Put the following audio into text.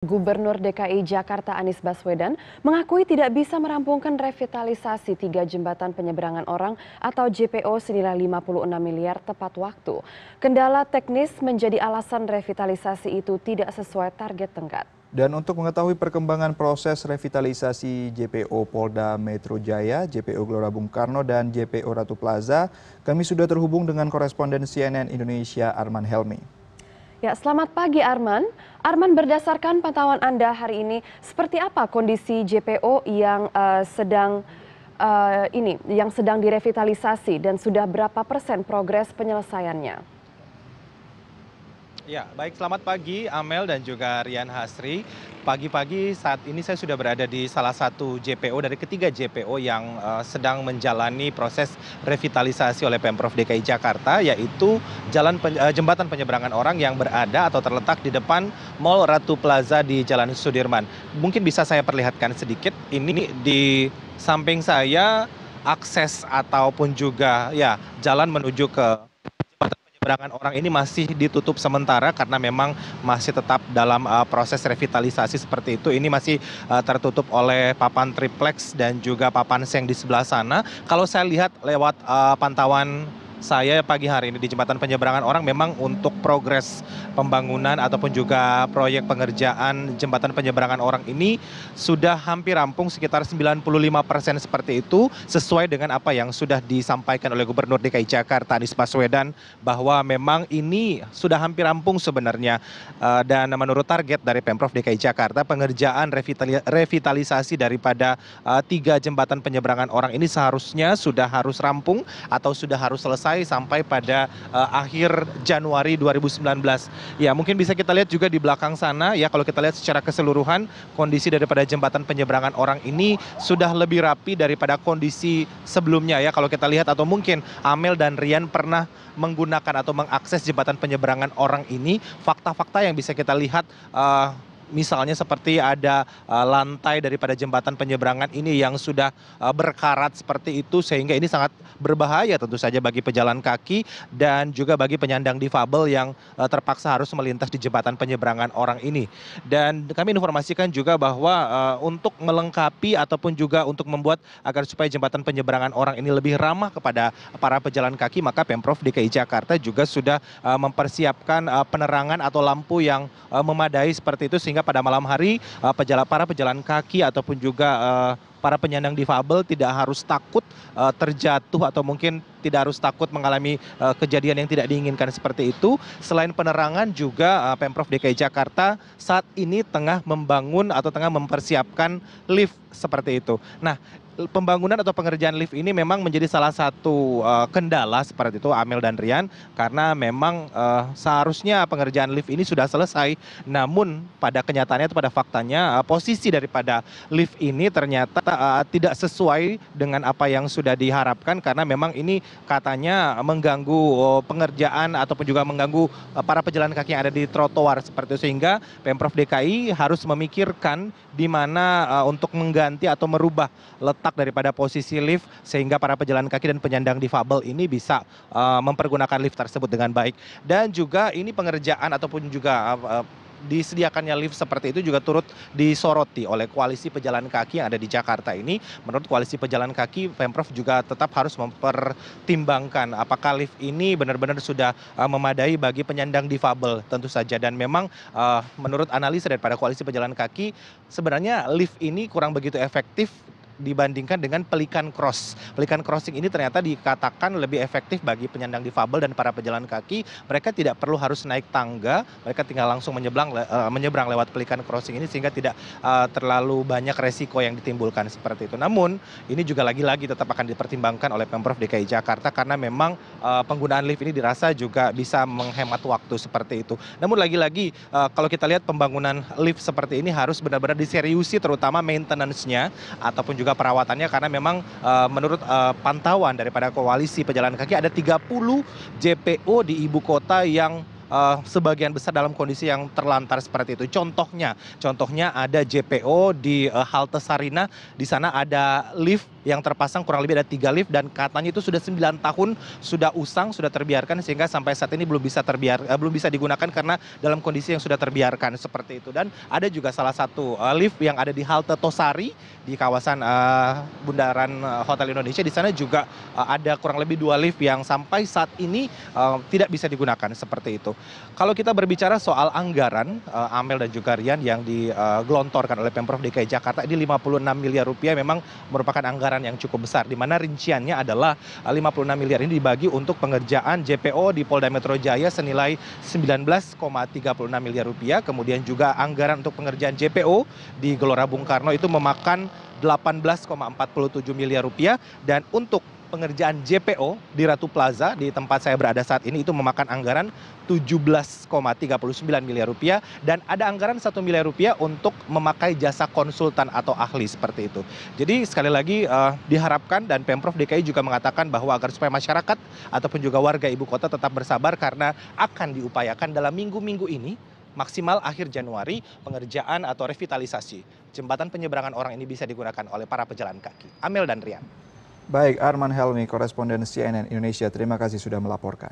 Gubernur DKI Jakarta Anies Baswedan mengakui tidak bisa merampungkan revitalisasi 3 jembatan penyeberangan orang atau JPO senilai 56 miliar tepat waktu. Kendala teknis menjadi alasan revitalisasi itu tidak sesuai target tenggat. Dan untuk mengetahui perkembangan proses revitalisasi JPO Polda Metro Jaya, JPO Gelora Bung Karno, dan JPO Ratu Plaza, kami sudah terhubung dengan koresponden CNN Indonesia Arman Helmi. Ya, selamat pagi Arman. Arman, berdasarkan pantauan Anda hari ini, seperti apa kondisi JPO yang sedang direvitalisasi dan sudah berapa persen progres penyelesaiannya? Ya, baik, selamat pagi Amel dan juga Rian Hasri. Pagi-pagi saat ini saya sudah berada di salah satu JPO dari ketiga JPO yang sedang menjalani proses revitalisasi oleh Pemprov DKI Jakarta, yaitu jembatan penyeberangan orang yang berada atau terletak di depan Mall Ratu Plaza di Jalan Sudirman. Mungkin bisa saya perlihatkan sedikit, ini di samping saya akses ataupun juga ya jalan menuju ke penyeberangan orang ini masih ditutup sementara karena memang masih tetap dalam proses revitalisasi seperti itu. Ini masih tertutup oleh papan triplex dan juga papan seng di sebelah sana. Kalau saya lihat lewat pantauan saya pagi hari ini di jembatan penyeberangan orang, memang untuk progres pembangunan ataupun juga proyek pengerjaan jembatan penyeberangan orang ini sudah hampir rampung, sekitar 95% seperti itu, sesuai dengan apa yang sudah disampaikan oleh Gubernur DKI Jakarta Anies Baswedan, bahwa memang ini sudah hampir rampung sebenarnya. Dan menurut target dari Pemprov DKI Jakarta, pengerjaan revitalisasi daripada 3 jembatan penyeberangan orang ini seharusnya sudah harus rampung atau sudah harus selesai sampai pada akhir Januari 2019. Ya, mungkin bisa kita lihat juga di belakang sana ya, kalau kita lihat secara keseluruhan kondisi daripada jembatan penyeberangan orang ini sudah lebih rapi daripada kondisi sebelumnya ya. Kalau kita lihat, atau mungkin Amel dan Rian pernah menggunakan atau mengakses jembatan penyeberangan orang ini, fakta-fakta yang bisa kita lihat misalnya seperti ada lantai daripada jembatan penyeberangan ini yang sudah berkarat seperti itu, sehingga ini sangat berbahaya tentu saja bagi pejalan kaki dan juga bagi penyandang difabel yang terpaksa harus melintas di jembatan penyeberangan orang ini. Dan kami informasikan juga bahwa untuk melengkapi ataupun juga untuk membuat agar supaya jembatan penyeberangan orang ini lebih ramah kepada para pejalan kaki, maka Pemprov DKI Jakarta juga sudah mempersiapkan penerangan atau lampu yang memadai seperti itu, sehingga pada malam hari para pejalan kaki ataupun juga para penyandang difabel tidak harus takut terjatuh atau mungkin tidak harus takut mengalami kejadian yang tidak diinginkan seperti itu. Selain penerangan juga Pemprov DKI Jakarta saat ini tengah membangun atau tengah mempersiapkan lift seperti itu. Nah, pembangunan atau pengerjaan lift ini memang menjadi salah satu kendala seperti itu Amel dan Rian, karena memang seharusnya pengerjaan lift ini sudah selesai, namun pada kenyataannya atau pada faktanya posisi daripada lift ini ternyata tidak sesuai dengan apa yang sudah diharapkan, karena memang ini katanya mengganggu pengerjaan ataupun juga mengganggu para pejalan kaki yang ada di trotoar seperti itu, sehingga Pemprov DKI harus memikirkan di mana untuk mengganti atau merubah letak daripada posisi lift sehingga para pejalan kaki dan penyandang difabel ini bisa mempergunakan lift tersebut dengan baik. Dan juga ini pengerjaan ataupun juga disediakannya lift seperti itu juga turut disoroti oleh koalisi pejalan kaki yang ada di Jakarta ini. Menurut koalisi pejalan kaki, Pemprov juga tetap harus mempertimbangkan apakah lift ini benar-benar sudah memadai bagi penyandang difabel tentu saja. Dan memang menurut analisa daripada koalisi pejalan kaki, sebenarnya lift ini kurang begitu efektif dibandingkan dengan pelikan cross. Pelikan crossing ini ternyata dikatakan lebih efektif bagi penyandang difabel dan para pejalan kaki. Mereka tidak perlu harus naik tangga, mereka tinggal langsung menyeberang lewat pelikan crossing ini, sehingga tidak terlalu banyak resiko yang ditimbulkan seperti itu. Namun ini juga lagi-lagi tetap akan dipertimbangkan oleh Pemprov DKI Jakarta, karena memang penggunaan lift ini dirasa juga bisa menghemat waktu seperti itu. Namun lagi-lagi kalau kita lihat pembangunan lift seperti ini harus benar-benar diseriusi, terutama maintenance-nya ataupun juga perawatannya, karena memang menurut pantauan daripada koalisi pejalan kaki ada 30 JPO di ibu kota yang sebagian besar dalam kondisi yang terlantar seperti itu. Contohnya ada JPO di halte Sarina, di sana ada lift yang terpasang kurang lebih ada 3 lift dan katanya itu sudah 9 tahun sudah usang, sudah terbiarkan sehingga sampai saat ini belum bisa digunakan karena dalam kondisi yang sudah terbiarkan seperti itu. Dan ada juga salah satu lift yang ada di halte Tosari di kawasan Bundaran Hotel Indonesia. Di sana juga ada kurang lebih 2 lift yang sampai saat ini tidak bisa digunakan seperti itu. Kalau kita berbicara soal anggaran Amel dan juga Rian yang digelontorkan oleh Pemprov DKI Jakarta ini 56 miliar rupiah memang merupakan anggaran yang cukup besar, di mana rinciannya adalah 56 miliar ini dibagi untuk pengerjaan JPO di Polda Metro Jaya senilai 19,36 miliar rupiah, kemudian juga anggaran untuk pengerjaan JPO di Gelora Bung Karno itu memakan 18,47 miliar rupiah, dan untuk pengerjaan JPO di Ratu Plaza di tempat saya berada saat ini itu memakan anggaran 17,39 miliar rupiah, dan ada anggaran 1 miliar rupiah untuk memakai jasa konsultan atau ahli seperti itu. Jadi sekali lagi diharapkan, dan Pemprov DKI juga mengatakan bahwa agar supaya masyarakat ataupun juga warga ibu kota tetap bersabar karena akan diupayakan dalam minggu-minggu ini maksimal akhir Januari pengerjaan atau revitalisasi jembatan penyeberangan orang ini bisa digunakan oleh para pejalan kaki. Amel dan Rian. Baik, Arman Helmi, koresponden CNN Indonesia, terima kasih sudah melaporkan.